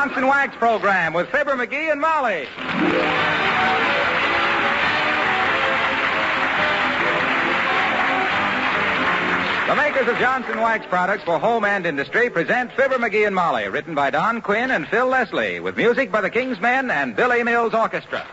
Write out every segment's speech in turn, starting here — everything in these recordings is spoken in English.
Johnson Wax Program with Fibber, Mcgee, and Molly. The makers of Johnson Wax products for home and industry present Fibber, Mcgee, and Molly, written by Don Quinn and Phil Leslie, with music by the King's Men and Billy Mills Orchestra.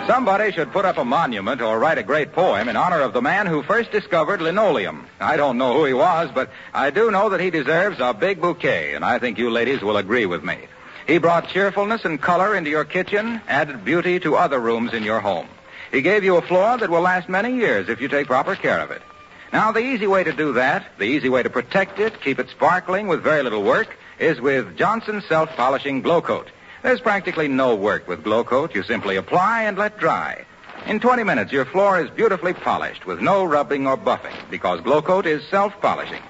Somebody should put up a monument or write a great poem in honor of the man who first discovered linoleum. I don't know who he was, but I do know that he deserves a big bouquet, and I think you ladies will agree with me. He brought cheerfulness and color into your kitchen, added beauty to other rooms in your home. He gave you a floor that will last many years if you take proper care of it. Now, the easy way to do that, the easy way to protect it, keep it sparkling with very little work, is with Johnson's Self-Polishing Glow Coat. There's practically no work with Glow Coat. You simply apply and let dry. In 20 minutes, your floor is beautifully polished with no rubbing or buffing because Glow Coat is self-polishing.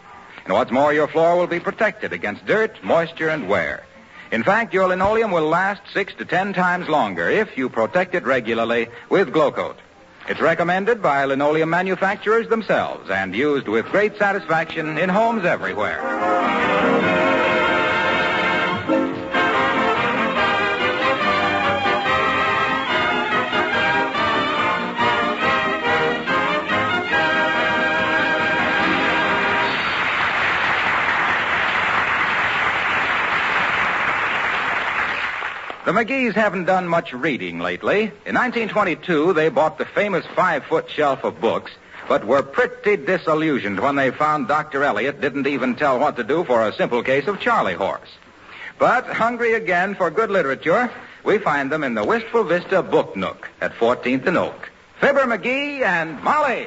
And what's more, your floor will be protected against dirt, moisture, and wear. In fact, your linoleum will last 6 to 10 times longer if you protect it regularly with Glow Coat. It's recommended by linoleum manufacturers themselves and used with great satisfaction in homes everywhere. The Mcgees haven't done much reading lately. In 1922, they bought the famous 5-foot shelf of books, but were pretty disillusioned when they found Dr. Eliot didn't even tell what to do for a simple case of Charley horse. But hungry again for good literature, we find them in the Wistful Vista Book Nook at 14th and Oak. Fibber, Mcgee, and Molly.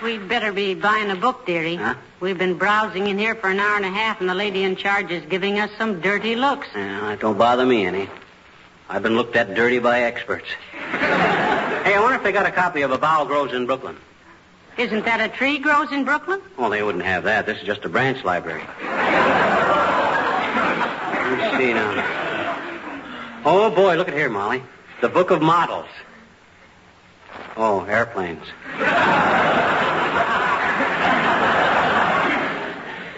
We'd better be buying a book, dearie. Huh? We've been browsing in here for an hour and a half, and the lady in charge is giving us some dirty looks. Yeah, it don't bother me any. I've been looked at dirty by experts. Hey, I wonder if they got a copy of A Bough Grows in Brooklyn. Isn't that a tree grows in Brooklyn? Well, they wouldn't have that. This is just a branch library. Let me see now. Oh, boy, look at here, Molly. The Book of Models. Oh, airplanes.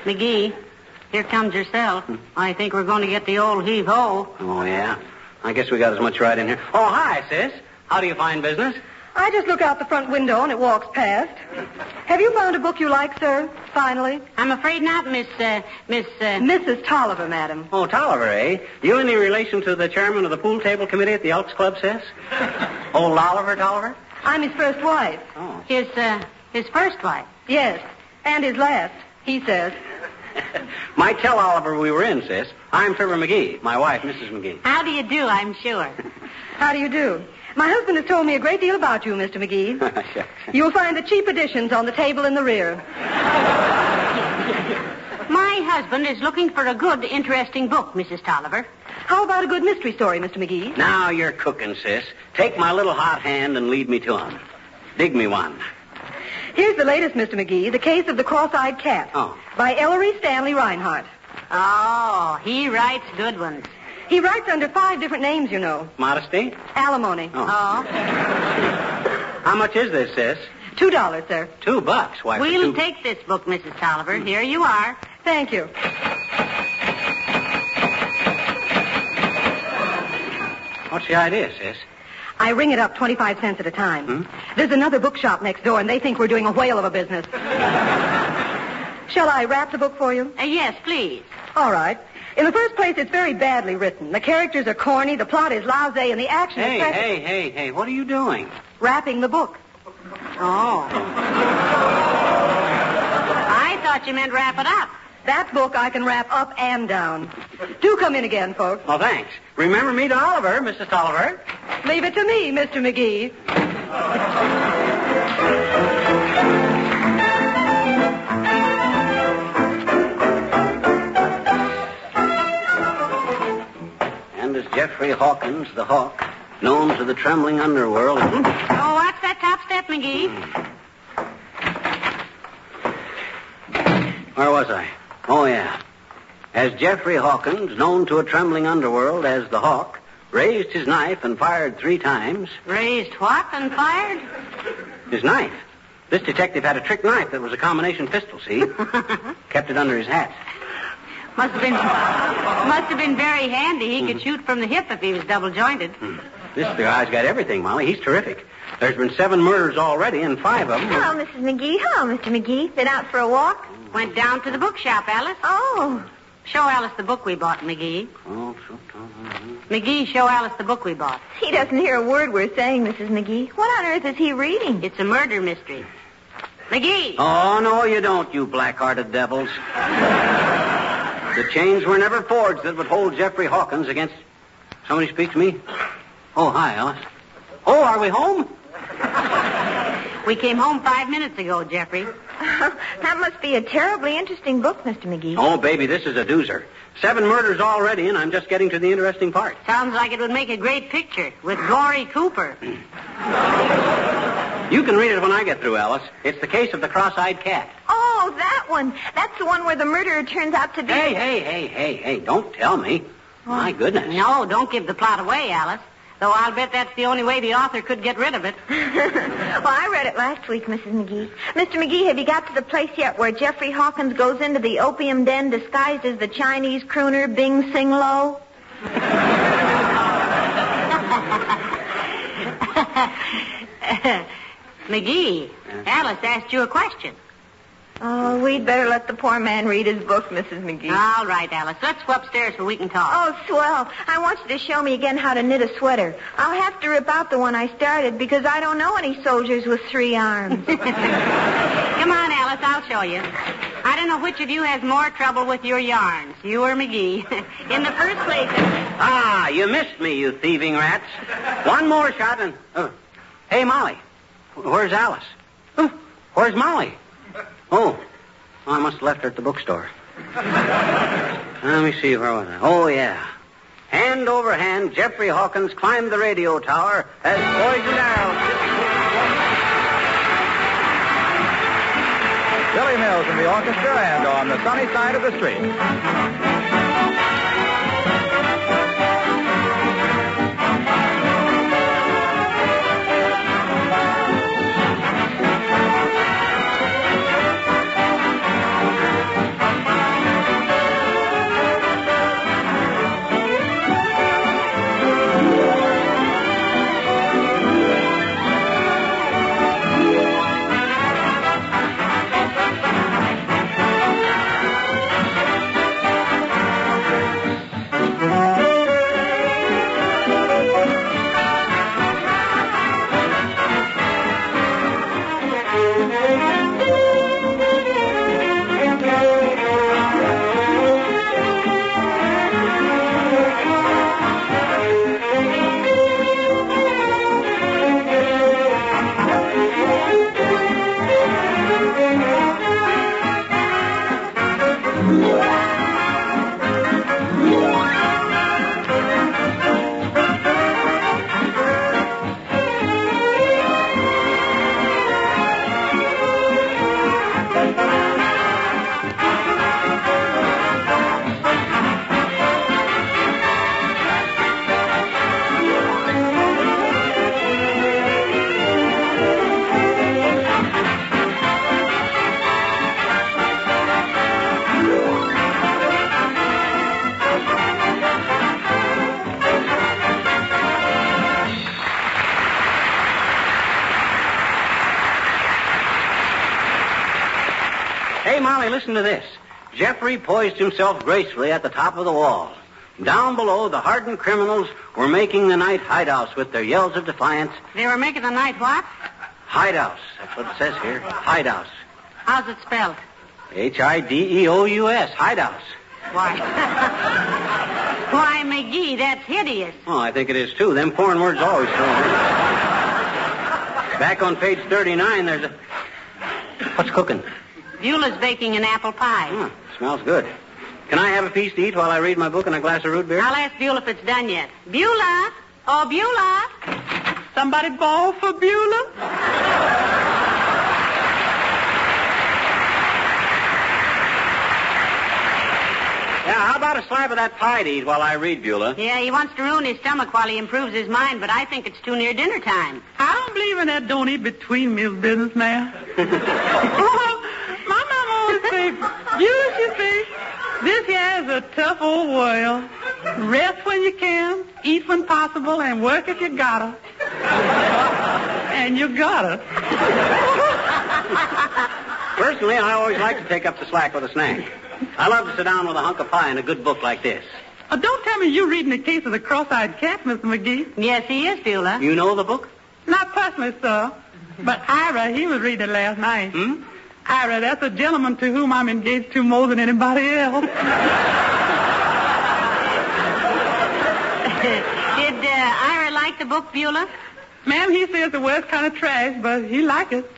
McGee, here comes yourself. I think we're going to get the old heave-ho. Oh, yeah? I guess we got as much right in here. Oh, hi, sis. How do you find business? I just look out the front window and it walks past. Have you found a book you like, sir? Finally? I'm afraid not, Mrs. Tolliver, madam. Oh, Tolliver, eh? You any relation to the chairman of the pool table committee at the Elks Club, sis? Old Oliver Tolliver? I'm his first wife. Oh. His first wife. Yes, and his last, he says. Might tell Oliver we were in, sis. I'm Fibber Mcgee, my wife, Mrs. Mcgee. How do you do, I'm sure. How do you do? My husband has told me a great deal about you, Mr. McGee. You'll find the cheap editions on the table in the rear. My husband is looking for a good, interesting book, Mrs. Tolliver. How about a good mystery story, Mr. McGee? Now you're cooking, sis. Take my little hot hand and lead me to him. Dig me one. Here's the latest, Mr. McGee, The Case of the Cross-Eyed Cat. Oh. By Ellery Stanley Reinhardt. Oh, he writes good ones. He writes under 5 different names, you know. Modesty? Alimony. Oh. Oh. How much is this, sis? $2, sir. $2. Why, for We'll two... take this book, Mrs. Tolliver. Here you are. Thank you. What's the idea, sis? I ring it up 25 cents at a time. There's another bookshop next door, and they think we're doing a whale of a business. Shall I wrap the book for you? Yes, please. All right. In the first place, it's very badly written. The characters are corny, the plot is lousy, and the action is... Hey, what are you doing? Wrapping the book. Oh. I thought you meant wrap it up. That book I can wrap up and down. Do come in again, folks. Oh, thanks. Remember me to Oliver, Mrs. Tolliver. Leave it to me, Mr. McGee. Jeffrey Hawkins, the Hawk, known to the trembling underworld. Oh, watch that top step, McGee. Where was I? Oh, yeah. As Jeffrey Hawkins, known to a trembling underworld as the Hawk, raised his knife and fired 3 times. Raised what and fired? His knife. This detective had a trick knife that was a combination pistol, see? Kept it under his hat. Must have been very handy. He could shoot from the hip if he was double-jointed. This guy's got everything, Molly. He's terrific. There's been 7 murders already, and 5 of them... Hello, Mrs. McGee. Hello, Mr. McGee. Been out for a walk? Went down to the bookshop, Alice. Oh. Show Alice the book we bought, McGee. Oh, McGee, show Alice the book we bought. He doesn't hear a word we're saying, Mrs. McGee. What on earth is he reading? It's a murder mystery. McGee! Oh, no, you don't, you black-hearted devils. The chains were never forged that would hold Jeffrey Hawkins against... Somebody speak to me? Oh, hi, Alice. Oh, are we home? We came home 5 minutes ago, Jeffrey. That must be a terribly interesting book, Mr. McGee. Oh, baby, this is a doozer. 7 murders already, and I'm just getting to the interesting part. Sounds like it would make a great picture with Gory Cooper. You can read it when I get through, Alice. It's the case of the cross-eyed cat. Oh, that one. That's the one where the murderer turns out to be... Hey, don't tell me. My goodness. No, don't give the plot away, Alice. Though I'll bet that's the only way the author could get rid of it. Well, I read it last week, Mrs. McGee. Mr. McGee, have you got to the place yet where Jeffrey Hawkins goes into the opium den disguised as the Chinese crooner Bing Sing Lo? McGee, Alice asked you a question. Oh, we'd better let the poor man read his book, Mrs. McGee. All right, Alice. Let's go upstairs so we can talk. Oh, swell. I want you to show me again how to knit a sweater. I'll have to rip out the one I started because I don't know any soldiers with 3 arms. Come on, Alice. I'll show you. I don't know which of you has more trouble with your yarns, you or McGee. In the first place... Ah, you missed me, you thieving rats. One more shot and... Hey, Molly. Where's Alice? Where's Molly? Oh, I must have left her at the bookstore. Let me see, where was I? Oh, yeah. Hand over hand, Jeffrey Hawkins climbed the radio tower as Poison Arrow. Billy Mills in the orchestra and on the sunny side of the street. Hey, Molly, listen to this. Jeffrey poised himself gracefully at the top of the wall. Down below, the hardened criminals were making the night hideouts with their yells of defiance. They were making the night what? Hideouts. That's what it says here. Hideouts. How's it spelled? Hideous. Hideouts. Why? Why, McGee, that's hideous. Oh, I think it is, too. Them foreign words always throw me. Back on page 39, there's a... What's cooking? Beulah's baking an apple pie. Smells good. Can I have a piece to eat while I read my book and a glass of root beer? I'll ask Beulah if it's done yet. Beulah! Oh, Beulah! Somebody ball for Beulah? Yeah, how about a slab of that pie to eat while I read, Beulah? Yeah, he wants to ruin his stomach while he improves his mind, but I think it's too near dinner time. I don't believe in that don't eat between meals business, man. My mama always say, Beulah, she say, this here is a tough old world. Rest when you can, eat when possible, and work if you gotta. And you gotta. Personally, I always like to take up the slack with a snack. I love to sit down with a hunk of pie and a good book like this. Don't tell me you're reading The Case of the Cross-Eyed Cat, Mr. McGee. Yes, he is, Beulah. You know the book? Not personally, sir. But Ira, he was reading it last night. Ira, that's a gentleman to whom I'm engaged to more than anybody else. Did Ira like the book, Beulah? Ma'am, he says the word's kind of trash, but he liked it.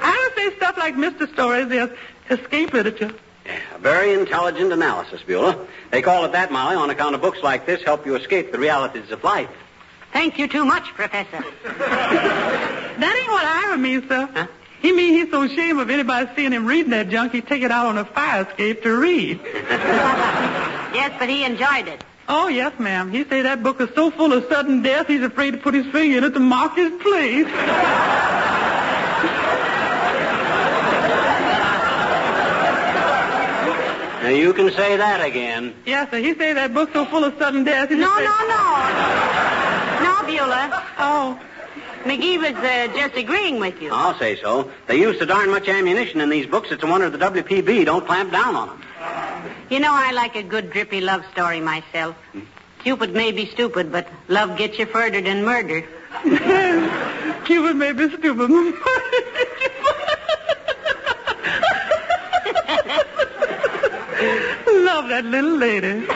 Ira says stuff like Mr. Stories is escape literature. Yeah, a very intelligent analysis, Beulah. They call it that, Molly, on account of books like this help you escape the realities of life. Thank you too much, Professor. That ain't what Ira means, sir. Huh? He means he's so ashamed of anybody seeing him reading that junk, he'd take it out on a fire escape to read. Yes, but he enjoyed it. Oh, yes, ma'am. He say that book is so full of sudden death, he's afraid to put his finger in it to mark his place. Now, you can say that again. Yes, sir. He say that book's so full of sudden death, he's No, afraid... No, Beulah. Oh. McGee was just agreeing with you. I'll say so. They use so darn much ammunition in these books, it's a wonder the WPB don't clamp down on them. You know, I like a good drippy love story myself. Cupid may be stupid, but love gets you further than murder. Cupid may be stupid. Love that little lady.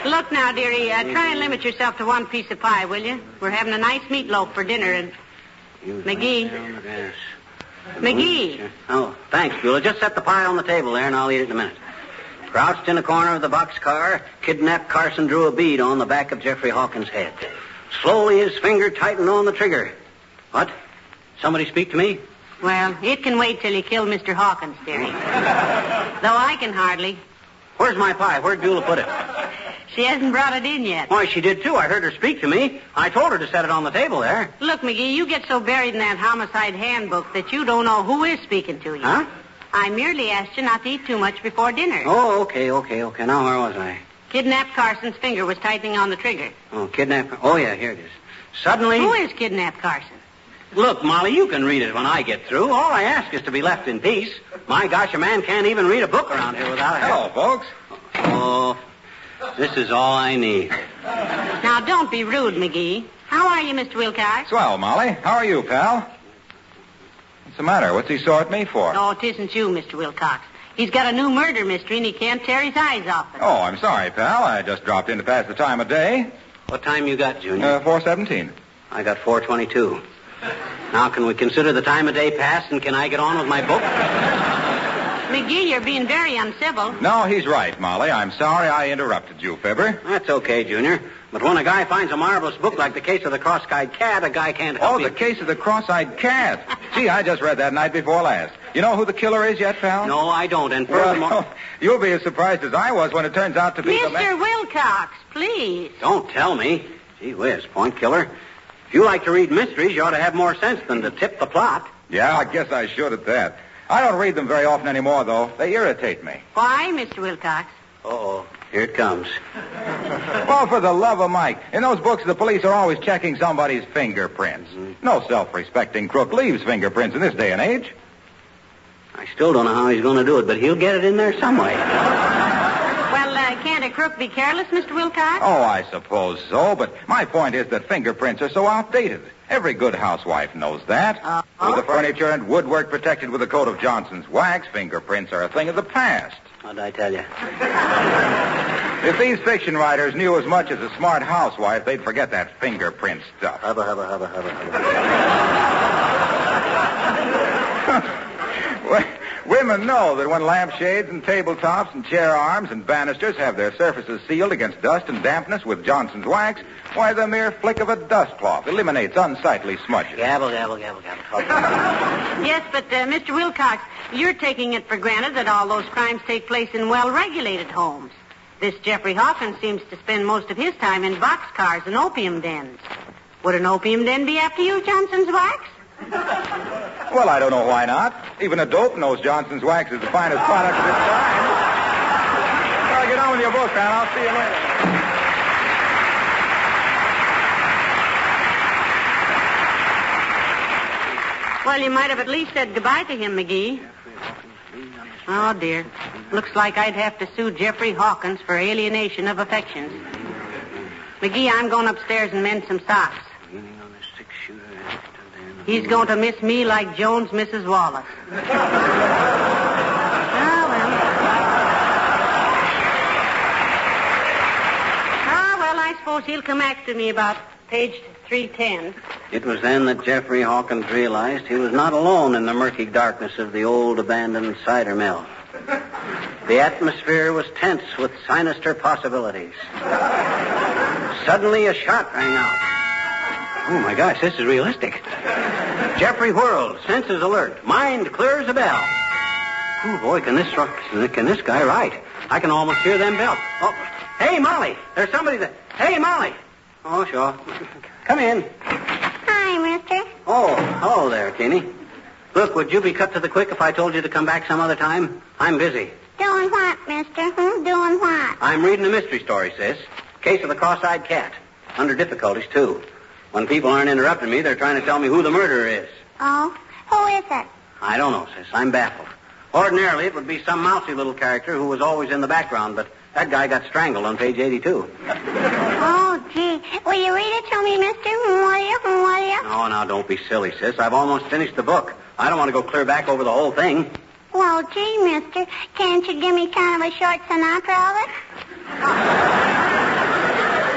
Look now, dearie, try and limit yourself to one piece of pie, will you? We're having a nice meatloaf for dinner, and... McGee. McGee. Oh, thanks, Beulah. Just set the pie on the table there, and I'll eat it in a minute. Crouched in a corner of the boxcar, kidnapped Carson drew a bead on the back of Jeffrey Hawkins' head. Slowly, his finger tightened on the trigger. What? Somebody speak to me? Well, it can wait till you kill Mr. Hawkins, dearie. Though I can hardly. Where's my pie? Where'd Beulah put it? She hasn't brought it in yet. Why, she did, too. I heard her speak to me. I told her to set it on the table there. Look, McGee, you get so buried in that homicide handbook that you don't know who is speaking to you. Huh? I merely asked you not to eat too much before dinner. Oh, okay. Now, where was I? Kidnapped Carson's finger was tightening on the trigger. Oh, kidnapped... Oh, yeah, here it is. Suddenly... Who is kidnapped Carson? Look, Molly, you can read it when I get through. All I ask is to be left in peace. My gosh, a man can't even read a book around here without a... Hello, folks. Oh, this is all I need. Now, don't be rude, McGee. How are you, Mr. Wilcox? Swell, Molly. How are you, pal? What's the matter? What's he sore at me for? No, it isn't you, Mr. Wilcox. He's got a new murder mystery, and he can't tear his eyes off it. Oh, I'm sorry, pal. I just dropped in to pass the time of day. What time you got, Junior? 4:17. I got 4:22. Now, can we consider the time of day passed, and can I get on with my book? McGee, you're being very uncivil. No, he's right, Molly. I'm sorry I interrupted you, Fibber. That's okay, Junior. But when a guy finds a marvelous book like The Case of the Cross-Eyed Cat, a guy can't help Oh, The Case of the Cross-Eyed Cat. Gee, I just read that night before last. You know who the killer is yet, pal? No, I don't. And furthermore... Well, you'll be as surprised as I was when it turns out to be the man... Mr. Wilcox, please. Don't tell me. Gee whiz, point killer. If you like to read mysteries, you ought to have more sense than to tip the plot. Yeah, I guess I should at that. I don't read them very often anymore, though. They irritate me. Why, Mr. Wilcox? Uh-oh. Here it comes. Well, for the love of Mike. In those books, the police are always checking somebody's fingerprints. No self-respecting crook leaves fingerprints in this day and age. I still don't know how he's going to do it, but he'll get it in there some way. Well, can't a crook be careless, Mr. Wilcox? Oh, I suppose so, but my point is that fingerprints are so outdated. Every good housewife knows that. With the furniture and woodwork protected with a coat of Johnson's wax, fingerprints are a thing of the past. What'd I tell you? If these fiction writers knew as much as a smart housewife, they'd forget that fingerprint stuff. Women know that when lampshades and tabletops and chair arms and banisters have their surfaces sealed against dust and dampness with Johnson's wax, why, the mere flick of a dust cloth eliminates unsightly smudges. Gabble. Yes, but, Mr. Wilcox, you're taking it for granted that all those crimes take place in well-regulated homes. This Jeffrey Hawkins seems to spend most of his time in boxcars and opium dens. Would an opium den be after you, Johnson's wax? Well, I don't know why not. Even a dope knows Johnson's wax is the finest product of its kind. Well, get on with your book, man. I'll see you later. Well, you might have at least said goodbye to him, McGee. Oh, dear. Looks like I'd have to sue Jeffrey Hawkins for alienation of affections. McGee, I'm going upstairs and mend some socks. He's going to miss me like Jones misses Wallace. Oh, well, I suppose he'll come after me about page 310. It was then that Jeffrey Hawkins realized he was not alone in the murky darkness of the old abandoned cider mill. The atmosphere was tense with sinister possibilities. Suddenly a shot rang out. Oh, my gosh, this is realistic. Jeffrey whirls, senses alert, mind clear as a bell. Oh, boy, can this guy write? I can almost hear them bells. Oh, hey, Molly, there's somebody there. Hey, Molly. Oh, sure. Come in. Hi, mister. Oh, hello there, Teeny. Look, would you be cut to the quick if I told you to come back some other time? I'm busy. Doing what, mister? Doing what? I'm reading a mystery story, sis. Case of the cross-eyed cat. Under difficulties, too. When people aren't interrupting me, they're trying to tell me who the murderer is. Oh? Who is it? I don't know, sis. I'm baffled. Ordinarily, it would be some mousy little character who was always in the background, but that guy got strangled on page 82. Oh, gee. Will you read it to me, mister? Will you? Oh, now, don't be silly, sis. I've almost finished the book. I don't want to go clear back over the whole thing. Well, gee, mister, can't you give me kind of a short Sinatra of it?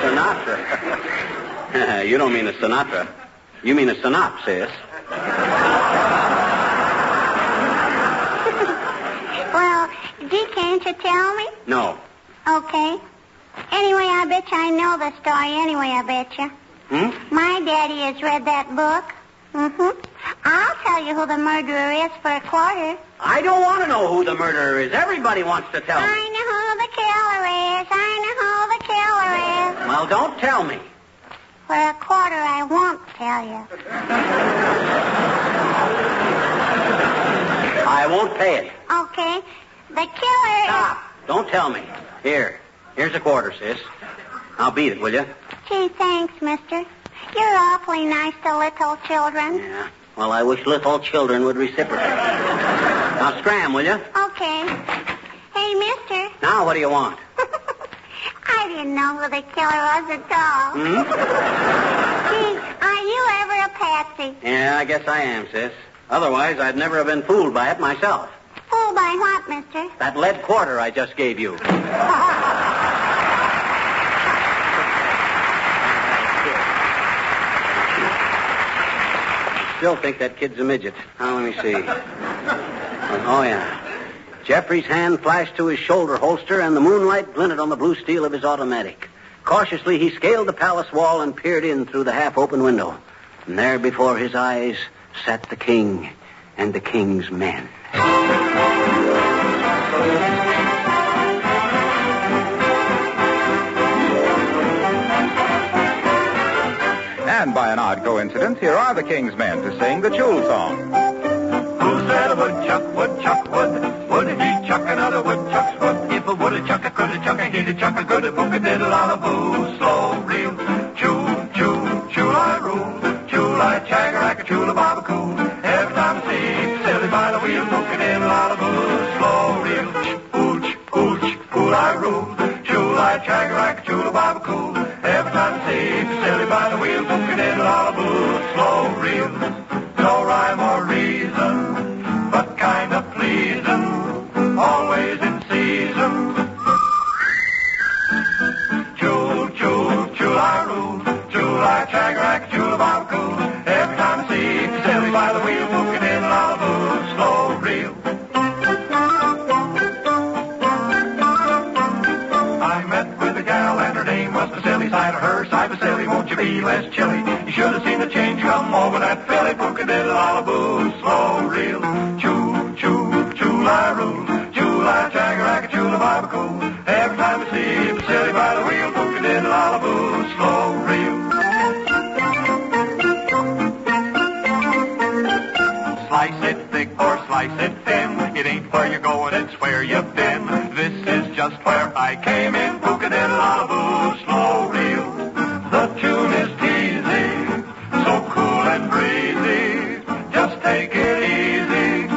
Sinatra? You don't mean a Sinatra. You mean a synopsis. Well, gee, can't you tell me? No. Okay. Anyway, I bet you I know the story anyway, I bet you. My daddy has read that book. I'll tell you who the murderer is for a quarter. I don't want to know who the murderer is. Everybody wants to tell me. I know who the killer is. Well, don't tell me. For a quarter, I won't tell you. I won't pay it. Okay. The killer Stop. Don't tell me. Here's a quarter, sis. Now beat it, will you? Gee, thanks, mister. You're awfully nice to little children. Yeah. Well, I wish little children would reciprocate. Now scram, will you? Okay. Hey, mister. Now what do you want? I didn't know who the killer was at all. Gee, are you ever a patsy? Yeah, I guess I am, sis. Otherwise, I'd never have been fooled by it myself. Fooled by what, mister? That lead quarter I just gave you. Still think that kid's a midget. Now, let me see. Oh, yeah. Jeffrey's hand flashed to his shoulder holster, and the moonlight glinted on the blue steel of his automatic. Cautiously, he scaled the palace wall and peered in through the half-open window. And there before his eyes sat the king and the king's men. And by an odd coincidence, here are the king's men to sing the Chul song. Who said a woodchuck would? Would he chuck another woodchuck's foot? If a woodchuck could a chuck, he'd chuck a good book, a diddle on a boo. Slow reel, chul I rule. Chul I chagger like a chula babacoo. Every time I see silly by the wheel, book a diddle on a boo. Slow reel, chul I rule. Chul I chagger like a chula babacoo. Every time I see silly by the wheel, book a diddle on a boo. Slow reel, no rhyme or reason, but kind of pleasing, always in season. chula barbecue. Every time I see Silly by the wheel, booking in all the booze, slow reel. I met with a gal and her name was Vasily. Side of her, side Vasily, won't you be less chilly? You should have seen the change come over that filly. Booking in all the booze, slow reel. Choo, choo, chula rule. Chula, chagarack, chula barbecue. Every time I see Vasily by the wheel, booking in all the booze, slow reel. Slice it thick or slice it thin. It ain't where you're going, it's where you've been. This is just where I came in. Booking in a booze, slow reel. The tune is teasy, so cool and breezy. Just take it easy.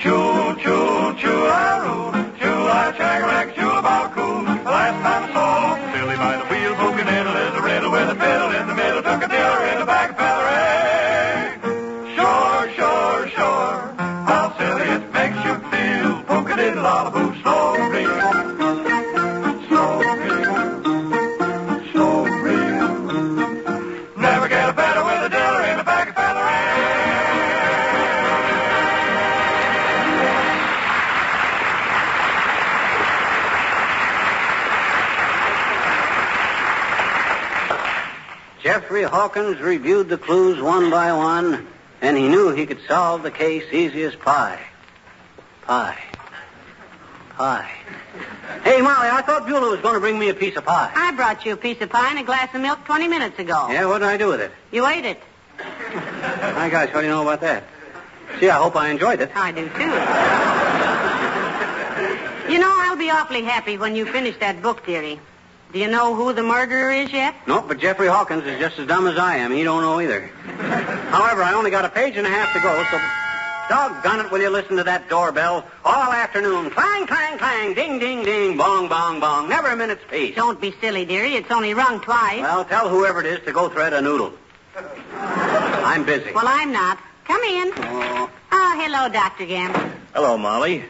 Choo, choo, choo-a-roo. Choo-a, chagarack, choo-a-barbecue. Last time I saw Silly by the wheel, booking in a little riddle with a fiddle in the middle. Took a dealer in the back of feather. Sure, how silly it makes you feel. Booking in a lot of booze, slow reel. Slow reel. Slow reel. Never get a better with a dealer in the back of feather. Jeffrey Hawkins reviewed the clues one by one, and he knew he could solve the case easy as pie. Pie. Hey, Molly, I thought Beulah was going to bring me a piece of pie. I brought you a piece of pie and a glass of milk 20 minutes ago. Yeah, what did I do with it? You ate it. My gosh, what do you know about that? Gee, I hope I enjoyed it. I do, too. You know, I'll be awfully happy when you finish that book, dearie. Do you know who the murderer is yet? No, but Jeffrey Hawkins is just as dumb as I am. He don't know either. However, I only got a page and a half to go, so doggone it, will you listen to that doorbell all afternoon? Clang, clang, clang, ding, ding, ding, bong, bong, bong. Never a minute's peace. Don't be silly, dearie. It's only rung twice. Well, tell whoever it is to go thread a noodle. I'm busy. Well, I'm not. Come in. Oh. Oh, hello, Dr. Gamble. Hello, Molly.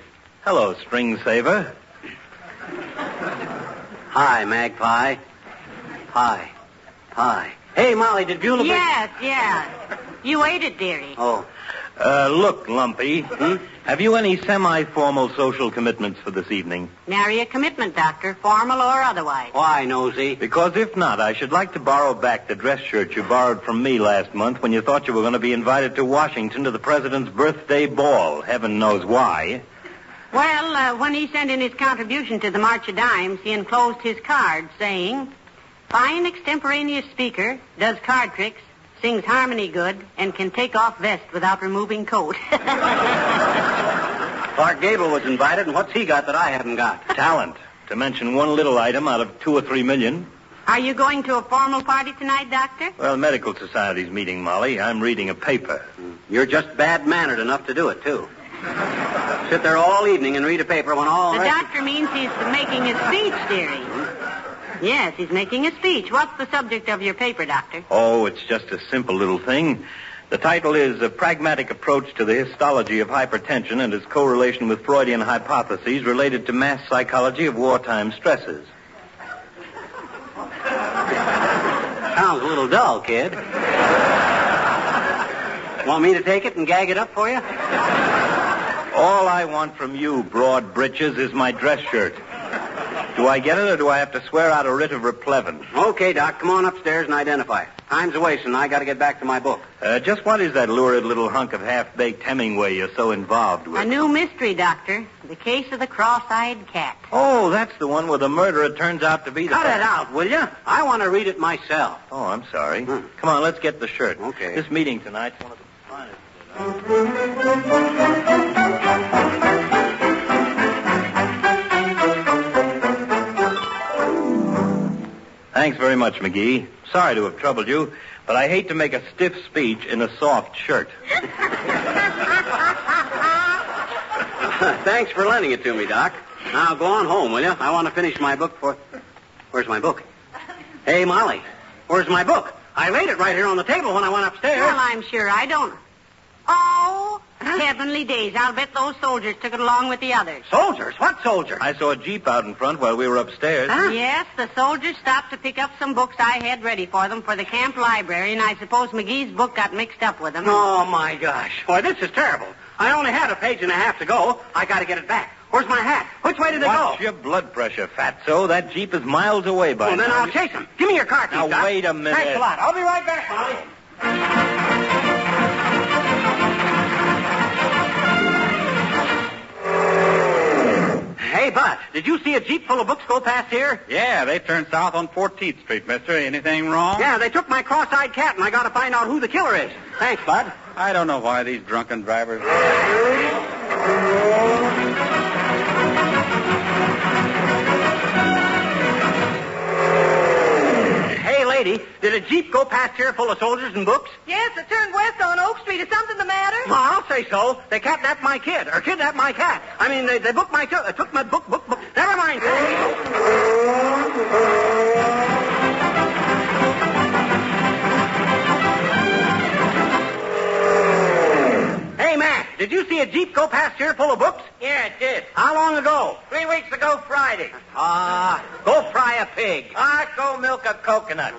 Hello, Spring Saver. Hi, Magpie. Pie. Hey, Molly, did Beulah... Yes. You ate it, dearie. Oh. Look, Lumpy. Have you any semi-formal social commitments for this evening? Nary a commitment, Doctor, formal or otherwise. Why, Nosy? Because if not, I should like to borrow back the dress shirt you borrowed from me last month when you thought you were going to be invited to Washington to the president's birthday ball. Heaven knows why. Well, when he sent in his contribution to the March of Dimes, he enclosed his card saying, "Fine extemporaneous speaker, does card tricks, sings harmony good, and can take off vest without removing coat." Clark Gable was invited, and what's he got that I haven't got? Talent, to mention one little item out of 2 or 3 million. Are you going to a formal party tonight, Doctor? Well, Medical Society's meeting, Molly. I'm reading a paper. You're just bad-mannered enough to do it, too. Sit there all evening and read a paper when all... The doctor means he's making a speech, dearie. Yes, he's making a speech. What's the subject of your paper, Doctor? Oh, it's just a simple little thing. The title is A Pragmatic Approach to the Histology of Hypertension and its Correlation with Freudian Hypotheses Related to Mass Psychology of Wartime Stresses. Sounds a little dull, kid. Want me to take it and gag it up for you? All I want from you, broad britches, is my dress shirt. Do I get it, or do I have to swear out a writ of replevin? Okay, Doc, come on upstairs and identify. Time's a wasting. I got to get back to my book. Just what is that lurid little hunk of half-baked Hemingway you're so involved with? A new mystery, Doctor. The case of the cross-eyed cat. Oh, that's the one where the murderer turns out to be the... Cut it out, will you? I want to read it myself. Oh, I'm sorry. Come on, let's get the shirt. Okay. This meeting tonight's one of the finest. Thanks very much, Mcgee. Sorry to have troubled you, but I hate to make a stiff speech in a soft shirt. Thanks for lending it to me, Doc. Now, go on home, will you? I want to finish my book for... Where's my book? Hey, Molly, where's my book? I laid it right here on the table when I went upstairs. Well, I'm sure I don't... Oh! huh? Heavenly days. I'll bet those soldiers took it along with the others. Soldiers? What soldiers? I saw a Jeep out in front while we were upstairs. Huh? Yes, the soldiers stopped to pick up some books I had ready for them for the camp library, and I suppose McGee's book got mixed up with them. Oh, my gosh. Boy, this is terrible. I only had a page and a half to go. I got to get it back. Where's my hat? Which way did it Watch go? your blood pressure, fatso. That Jeep is miles away by Well, then now. I'll chase him. Give me your car keys, Now, Doc. wait a minute. Thanks a lot. I'll be right back, Molly. Hey, Bud, did you see a Jeep full of books go past here? Yeah, they turned south on 14th Street, mister. Anything wrong? Yeah, they took my cross-eyed cat, and I got to find out who the killer is. Thanks, Bud. I don't know why these drunken drivers... Hey, lady, did a Jeep go past here full of soldiers and books? Yes, it turned west on Oak Street. Is something the matter? Well, I'll say so. They kidnapped my kid, or kidnapped my cat. I mean, they took my book. Never mind. Hey, Mac, did you see a Jeep go past here full of books? Yeah, it did. How long ago? 3 weeks ago Friday. Go fry a pig. Go milk a coconut.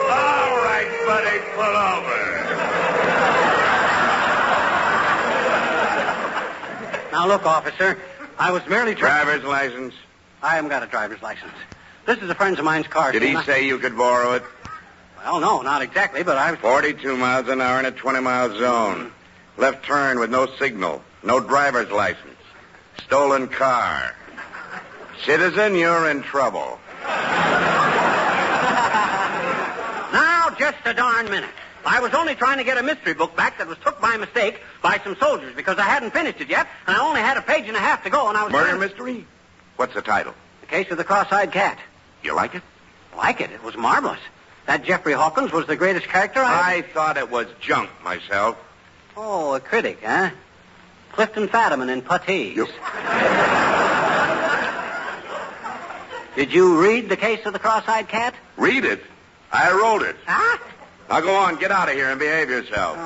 All right, buddy, pull over. Now, look, officer, I was merely Driver's license. I haven't got a driver's license. This is a friend of mine's car. Did he say you could borrow it? Well, no, not exactly, but I was... 42 miles an hour in a 20-mile zone. Left turn with no signal. No driver's license. Stolen car. Citizen, you're in trouble. Now, just a darn minute. I was only trying to get a mystery book back that was took by mistake by some soldiers because I hadn't finished it yet, and I only had a page and a half to go, and I was... Murder mystery? What's the title? The Case of the Cross-Eyed Cat. You like it? Like it? It was marvelous. That Jeffrey Hawkins was the greatest character I thought it was junk myself. Oh, a critic, huh? Clifton Fadiman in Puttees. Did you read The Case of the Cross-Eyed Cat? Read it? I wrote it. Huh? Now go on, get out of here and behave yourself.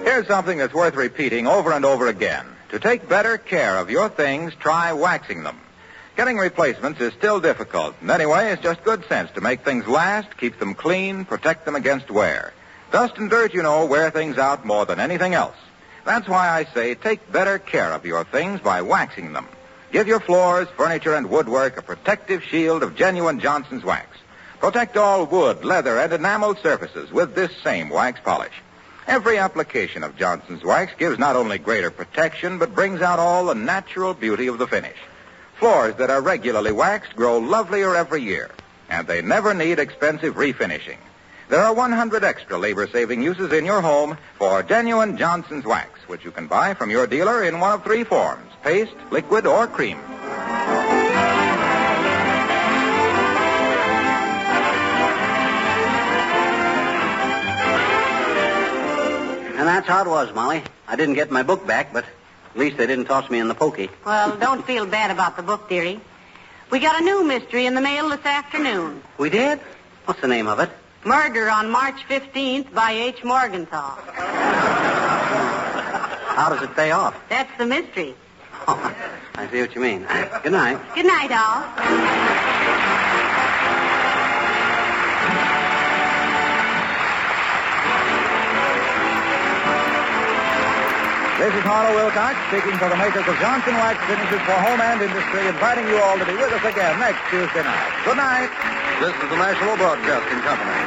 Here's something that's worth repeating over and over again. To take better care of your things, try waxing them. Getting replacements is still difficult, and anyway, it's just good sense to make things last, keep them clean, protect them against wear. Dust and dirt, wear things out more than anything else. That's why I say take better care of your things by waxing them. Give your floors, furniture, and woodwork a protective shield of genuine Johnson's wax. Protect all wood, leather, and enameled surfaces with this same wax polish. Every application of Johnson's wax gives not only greater protection, but brings out all the natural beauty of the finish. Floors that are regularly waxed grow lovelier every year, and they never need expensive refinishing. There are 100 extra labor-saving uses in your home for genuine Johnson's wax, which you can buy from your dealer in one of 3 forms: paste, liquid, or cream. And that's how it was, Molly. I didn't get my book back, but at least they didn't toss me in the pokey. Well, don't feel bad about the book, dearie. We got a new mystery in the mail this afternoon. We did? What's the name of it? Murder on March 15th by H. Morgenthau. How does it pay off? That's the mystery. Oh, I see what you mean. Good night. Good night, all. This is Harlow Wilcox speaking for the makers of Johnson Wax Finishes for Home and Industry, inviting you all to be with us again next Tuesday night. Good night. This is the National Broadcasting Company.